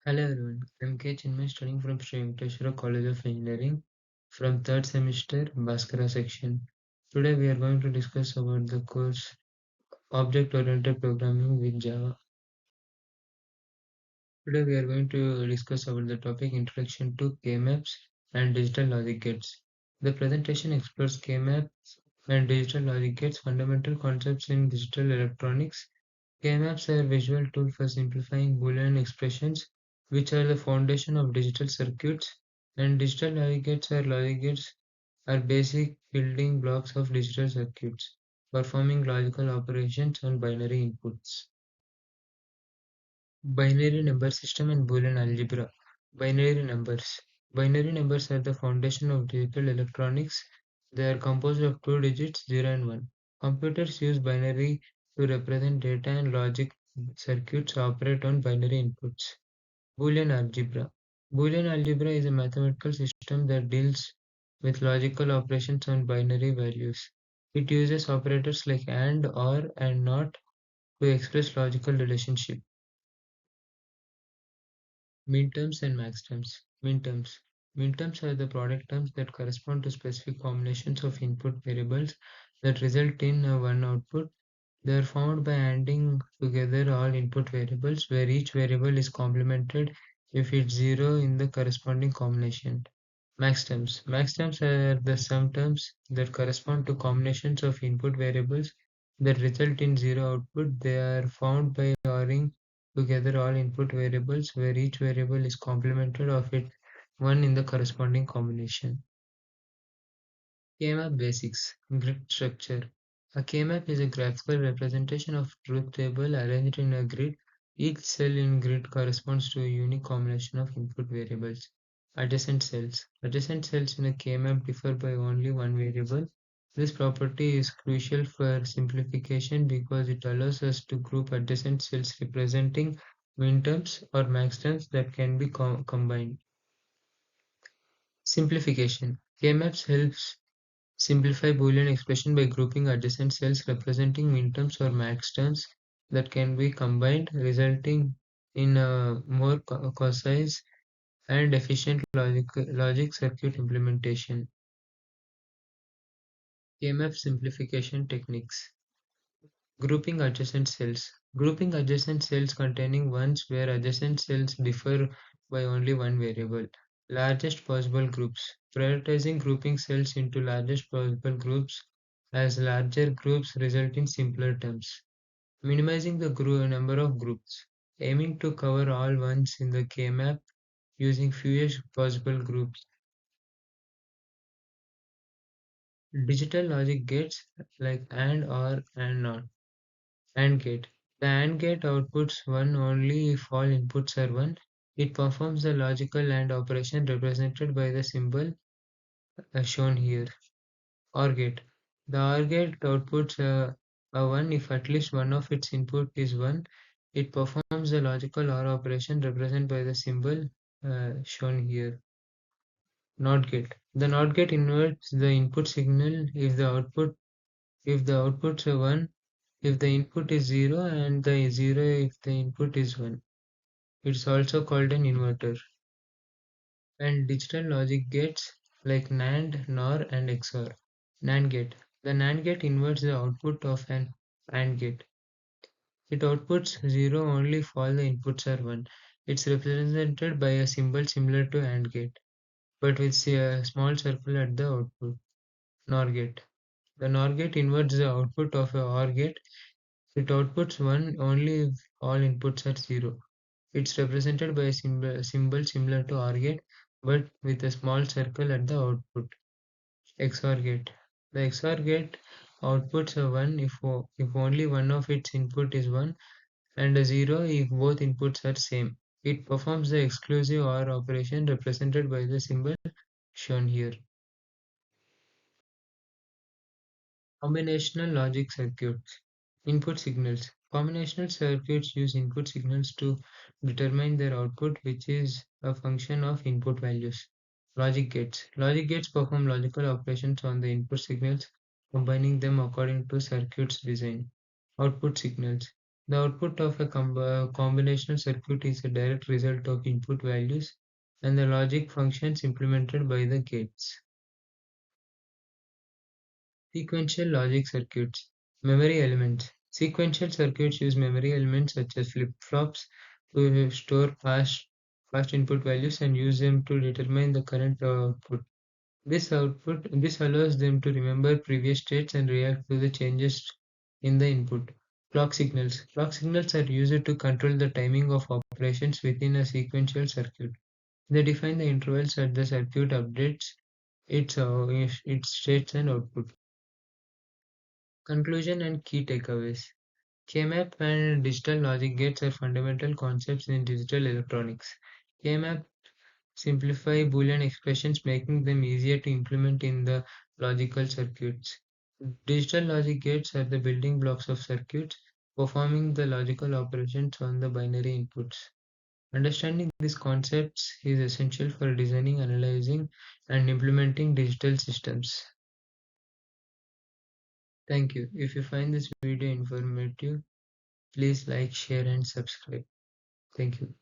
Hello everyone, I'm K.Chinmay studying from Sri Venkateswara College of Engineering from third semester Bhaskara section. Today we are going to discuss about the course Object-Oriented Programming with Java. Today we are going to discuss about the topic Introduction to K-maps and Digital Logic Gates. The presentation explores K-maps and digital logic gates, fundamental concepts in digital electronics. K-maps are a visual tool for simplifying Boolean expressions, which are the foundation of digital circuits, and digital logic gates are basic building blocks of digital circuits, performing logical operations on binary inputs. Binary number system and Boolean algebra. Binary numbers. Binary numbers are the foundation of digital electronics. They are composed of two digits, 0 and 1. Computers use binary to represent data and logic circuits operate on binary inputs. Boolean algebra. Boolean algebra is a mathematical system that deals with logical operations on binary values. It uses operators like AND, OR, and NOT to express logical relationships. Minterms and maxterms. Minterms. Minterms are the product terms that correspond to specific combinations of input variables that result in one output. They are found by adding together all input variables, where each variable is complemented if it's zero in the corresponding combination. Maxterms. Maxterms are the sum terms that correspond to combinations of input variables that result in zero output. They are found by ORing together all input variables where each variable is complemented of it one in the corresponding combination. K-map basics. Grid structure. A K-map is a graphical representation of truth table arranged in a grid. Each cell in grid corresponds to a unique combination of input variables. Adjacent cells. Adjacent cells in a K-map differ by only one variable. This property is crucial for simplification because it allows us to group adjacent cells representing minterms or maxterms that can be combined. Simplification. K-maps helps simplify Boolean expression by grouping adjacent cells representing minterms or maxterms that can be combined, resulting in a more concise and efficient logic circuit implementation. KMF simplification techniques. Grouping adjacent cells. Grouping adjacent cells containing ones where adjacent cells differ by only one variable. Largest possible groups. Prioritizing grouping cells into largest possible groups as larger groups result in simpler terms. Minimizing the number of groups. Aiming to cover all ones in the K-map using fewest possible groups. Digital logic gates like AND, OR, and NOT. AND gate. The AND gate outputs 1 only if all inputs are 1. It performs the logical AND operation represented by the symbol shown here. OR gate. The OR gate outputs a 1 if at least one of its input is 1. It performs the logical OR operation represented by the symbol shown here. NOT gate. The NOT gate inverts the input signal if the outputs are 1, if the input is 0, and the 0 if the input is 1. It's also called an inverter. And digital logic gates like NAND, NOR, and XOR. NAND gate. The NAND gate inverts the output of an AND gate. It outputs 0 only if all the inputs are 1. It's represented by a symbol similar to AND gate, but with a small circle at the output. NOR gate. The NOR gate inverts the output of a OR gate. It outputs 1 only if all inputs are 0. It's represented by a symbol similar to OR gate but with a small circle at the output. XOR gate. The XOR gate outputs a 1 if only one of its input is 1 and a 0 if both inputs are same. It performs the exclusive OR operation represented by the symbol shown here. Combinational logic circuits. Input signals. Combinational circuits use input signals to determine their output, which is a function of input values. Logic gates. Logic gates perform logical operations on the input signals, combining them according to circuit's design. Output signals. The output of a combinational circuit is a direct result of input values and the logic functions implemented by the gates. Sequential logic circuits. Memory elements. Sequential circuits use memory elements such as flip-flops to store fast input values and use them to determine the current output. This allows them to remember previous states and react to the changes in the input. Clock signals. Clock signals are used to control the timing of operations within a sequential circuit. They define the intervals at the circuit updates its states and output. Conclusion and key takeaways. K-map and digital logic gates are fundamental concepts in digital electronics. K-map simplify Boolean expressions, making them easier to implement in the logical circuits. Digital logic gates are the building blocks of circuits, performing the logical operations on the binary inputs. Understanding these concepts is essential for designing, analyzing, and implementing digital systems. Thank you. If you find this video informative, please like, share, and subscribe. Thank you.